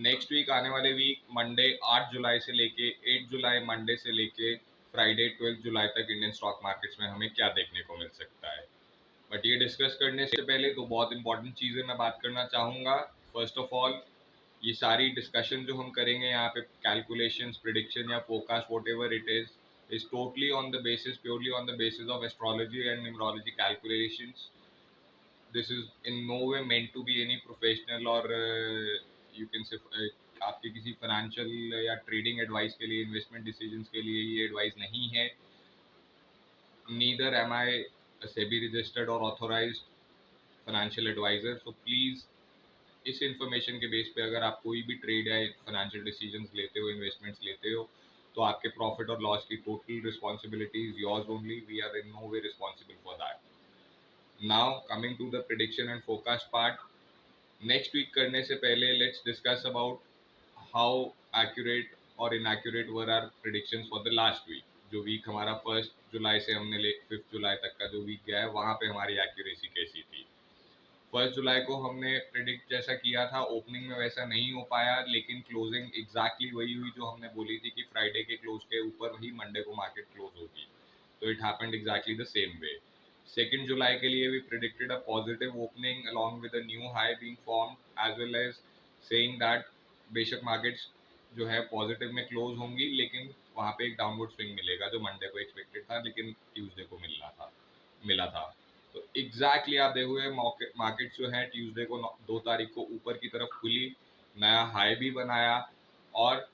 Next week आने वाले week Monday 8 जुलाई से लेके 8 जुलाई मंडे से लेके फ्राइडे 12 जुलाई तक इंडियन स्टॉक मार्केट्स में हमें क्या देखने को मिल सकता है। बट ये डिस्कस करने से पहले तो बहुत इंपॉर्टेंट चीज़ें मैं बात करना चाहूँगा। फर्स्ट ऑफ ऑल, ये सारी डिस्कशन जो हम करेंगे यहाँ पे, कैलकुलेशंस, प्रिडिक्शन या forecast, whatever it is totally on the basis, purely on the basis of astrology and numerology calculations. This is in no way meant to be any professional और you can say आपके किसी financial या trading advice के लिए, investment decisions के लिए ये advice नहीं है। Neither am I SEBI registered और authorised financial adviser. So please इस इंफॉर्मेशन के बेस पे अगर आप कोई भी ट्रेड या फाइनेंशियल डिसीजंस लेते हो, इन्वेस्टमेंट्स लेते हो, तो आपके प्रॉफिट और लॉस की total responsibility is yours only. We are in no way responsible for that. Now coming to the prediction and forecast part, next week करने से पहले let's discuss about how accurate और inaccurate were our predictions for the last week. जो week हमारा 1 जुलाई से हमने ले 5 जुलाई तक का जो वीक गया है, वहाँ पे हमारी एक्यूरेसी कैसी थी। 1 जुलाई को हमने प्रिडिक्ट जैसा किया था, ओपनिंग में वैसा नहीं हो पाया, लेकिन क्लोजिंग एग्जैक्टली वही हुई जो हमने बोली थी कि फ्राइडे के क्लोज के ऊपर ही मंडे को मार्केट क्लोज होगी। तो it happened exactly the same way. 2 जुलाई के लिए we predicted a positive opening along with a new high being formed, as well as saying that बेशक मार्केट्स जो है पॉजिटिव में क्लोज होंगी, लेकिन वहाँ पे एक डाउनवर्ड स्विंग मिलेगा जो मंडे को एक्सपेक्टेड था, लेकिन ट्यूसडे को मिला था। तो एग्जैक्टली आप देखोगे मार्केट जो है ट्यूसडे को 2 तारीख को ऊपर की तरफ खुली, नया हाई भी बनाया, और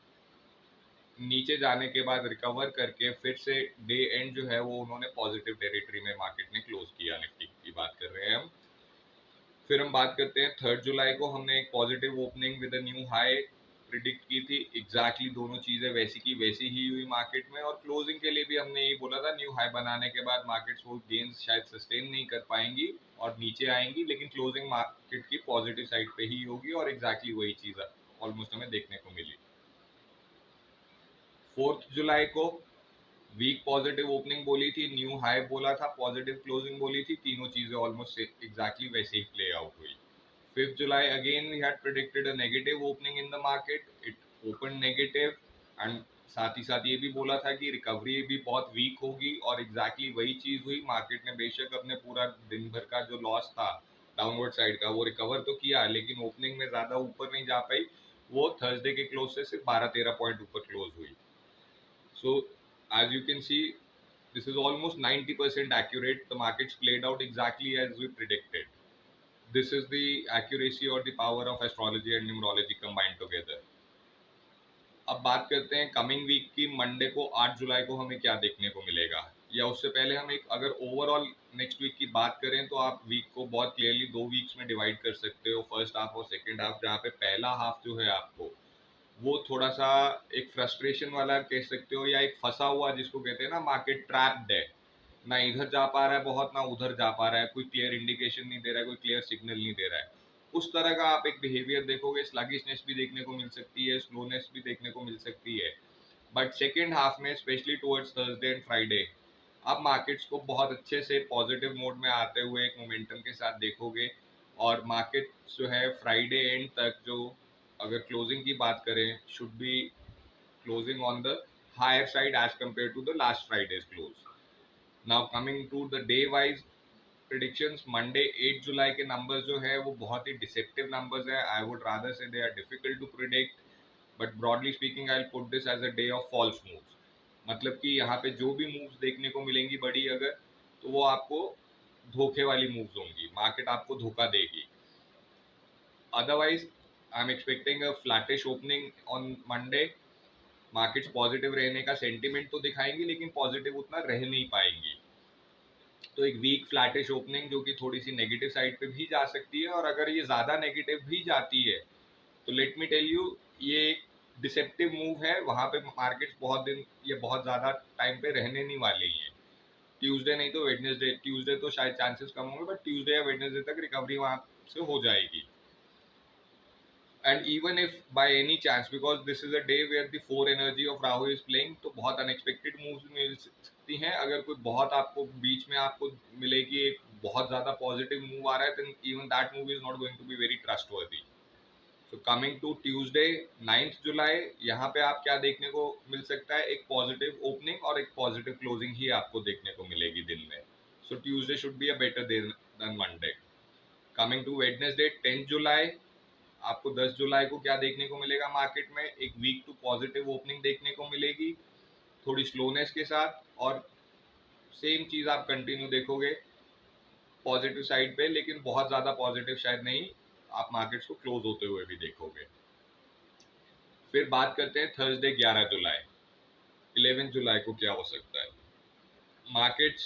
नीचे जाने के बाद रिकवर करके फिर से डे एंड जो है वो उन्होंने पॉजिटिव टेरिटरी में मार्केट ने क्लोज किया। निफ्टी की बात कर रहे हैं हम। फिर हम बात करते हैं 3 जुलाई को, हमने एक positive opening with a new high predict की थी। एग्जैक्टली दोनों चीजें वैसी की वैसी ही हुई मार्केट में, और क्लोजिंग के लिए भी हमने यही बोला था, न्यू हाई बनाने के बाद मार्केट्स वो गेन्स शायद सस्टेन नहीं कर पाएंगी और नीचे आएंगी, लेकिन क्लोजिंग मार्केट की पॉजिटिव साइड पे ही होगी, और एग्जैक्टली वही चीज ऑलमोस्ट हमें देखने को मिली। 4 जुलाई को वीक पॉजिटिव ओपनिंग बोली थी, न्यू हाई बोला था, पॉजिटिव क्लोजिंग बोली थी, तीनों चीजें ऑलमोस्ट एग्जैक्टली वैसे ही प्ले आउट हुई। 5 July again we had predicted a negative opening in the market, it opened negative, and साथ ही साथ ये भी बोला था कि रिकवरी भी बहुत वीक होगी, और एग्जैक्टली वही चीज हुई। मार्केट ने बेशक अपने पूरा दिन भर का जो लॉस था डाउनवर्ड साइड का वो रिकवर तो किया, लेकिन ओपनिंग में ज्यादा ऊपर नहीं जा पाई। वो थर्सडे के क्लोज से सिर्फ 12-13 पॉइंट ऊपर क्लोज हुई। So as you can see, this is almost 90% accurate. The markets played out exactly as we predicted. This is the accuracy or the power of astrology and numerology combined together. अब बात करते हैं coming week की। Monday को 8 जुलाई को हमें क्या देखने को मिलेगा, या उससे पहले हम एक अगर ओवरऑल नेक्स्ट वीक की बात करें तो आप वीक को बहुत क्लियरली 2 वीक्स में डिवाइड कर सकते हो, फर्स्ट हाफ और सेकेंड हाफ, जहाँ पे पहला हाफ जो है आपको वो थोड़ा सा एक फ्रस्ट्रेशन वाला कह सकते हो, या एक फंसा हुआ जिसको कहते हैं ना, मार्केट ट्रैप्ड है, ना इधर जा पा रहा है बहुत, ना उधर जा पा रहा है, कोई क्लियर इंडिकेशन नहीं दे रहा है, कोई क्लियर सिग्नल नहीं दे रहा है। उस तरह का आप एक बिहेवियर देखोगे, स्लगिशनेस भी देखने को मिल सकती है, स्लोनेस भी देखने को मिल सकती है। बट सेकेंड हाफ में specially towards Thursday and Friday आप मार्केट्स को बहुत अच्छे से पॉजिटिव मोड में आते हुए एक मोमेंटम के साथ देखोगे, और मार्केट जो है फ्राइडे एंड तक जो, अगर क्लोजिंग की बात करें, should be closing on the higher side as compare to the last Friday's close. Now coming to the day wise predictions, Monday 8 जुलाई के नंबर्स जो है वो बहुत ही डिसेप्टिव नंबर्स है। आई would rather say they are difficult to predict, but broadly speaking I will put this as a day of false moves. मतलब कि यहाँ पे जो भी मूव्स देखने को मिलेंगी बड़ी अगर, तो वो आपको धोखे वाली मूव्स होंगी, मार्केट आपको धोखा देगी। Otherwise I am expecting a flattish opening on Monday. Markets positive रहने का सेंटिमेंट तो दिखाएंगी, लेकिन पॉजिटिव उतना रह नहीं पाएंगी। तो एक वीक फ्लैटिश ओपनिंग जो कि थोड़ी सी नेगेटिव साइड पे भी जा सकती है, और अगर ये ज़्यादा नेगेटिव भी जाती है तो लेट मी टेल यू, ये एक डिसेप्टिव मूव है। वहाँ पे मार्केट्स बहुत दिन या बहुत ज़्यादा टाइम पे रहने नहीं वाली हैं। ट्यूसडे नहीं तो वेडनेसडे, ट्यूसडे तो शायद चांसेस कम होंगे, बट ट्यूसडे या वेडनेसडे तक रिकवरी वहाँ से हो जाएगी। And even if by any chance, because this is a day where the four energy of Rahu is playing, तो बहुत अनएक्सपेक्टेड मूव्स मिल सकती हैं। अगर कोई बहुत आपको बीच में आपको मिलेगी एक बहुत ज्यादा पॉजिटिव मूव आ रहा है, then even that move is not going to be very trustworthy. So coming to Tuesday 9th जुलाई, यहाँ पे आप क्या देखने को मिल सकता है, एक पॉजिटिव ओपनिंग और एक पॉजिटिव क्लोजिंग ही आपको देखने को मिलेगी दिन में. So Tuesday should be a better day than Monday. Coming to Wednesday 10th July, आपको 10 जुलाई को क्या देखने को मिलेगा मार्केट में, एक वीक टू पॉजिटिव ओपनिंग देखने को मिलेगी थोड़ी स्लोनेस के साथ, और सेम चीज आप कंटिन्यू देखोगे पॉजिटिव साइड पे, लेकिन बहुत ज्यादा पॉजिटिव शायद नहीं, आप मार्केट्स को क्लोज होते हुए भी देखोगे. फिर बात करते हैं थर्सडे 11 जुलाई. 11 जुलाई को क्या हो सकता है मार्केट्स.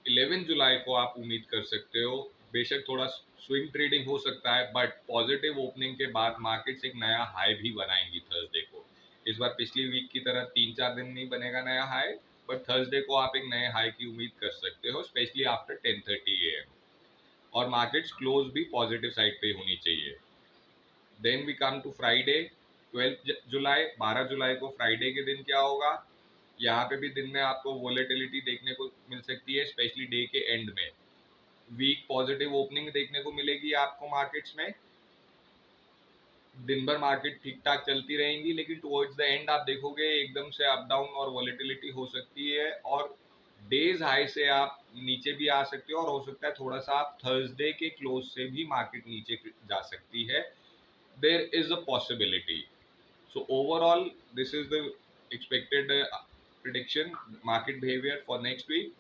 11 जुलाई को आप उम्मीद कर सकते हो, बेशक थोड़ा स्विंग ट्रेडिंग हो सकता है, बट पॉजिटिव ओपनिंग के बाद मार्केट्स एक नया हाई भी बनाएंगी थर्सडे को. इस बार पिछली वीक की तरह 3-4 दिन नहीं बनेगा नया हाई, बट थर्सडे को आप एक नए हाई की उम्मीद कर सकते हो, स्पेशली आफ्टर 10:30 AM. और मार्केट्स क्लोज भी पॉजिटिव साइड पे होनी चाहिए. Then we come to Friday 12 जुलाई. 12 जुलाई को फ्राइडे के दिन क्या होगा, यहाँ पे भी दिन में आपको वोलेटिलिटी देखने को मिल सकती है, स्पेशली डे के एंड में. वीक पॉजिटिव ओपनिंग देखने को मिलेगी आपको मार्केट्स में, दिन भर मार्केट ठीक ठाक चलती रहेंगी, लेकिन टुवर्ड्स द एंड आप देखोगे एकदम से अप डाउन और वोलेटिलिटी हो सकती है, और डेज हाई से आप नीचे भी आ सकते हो, और हो सकता है थोड़ा सा आप थर्सडे के क्लोज से भी मार्केट नीचे जा सकती है. There is a possibility. So overall, this is the expected prediction market behavior for next week.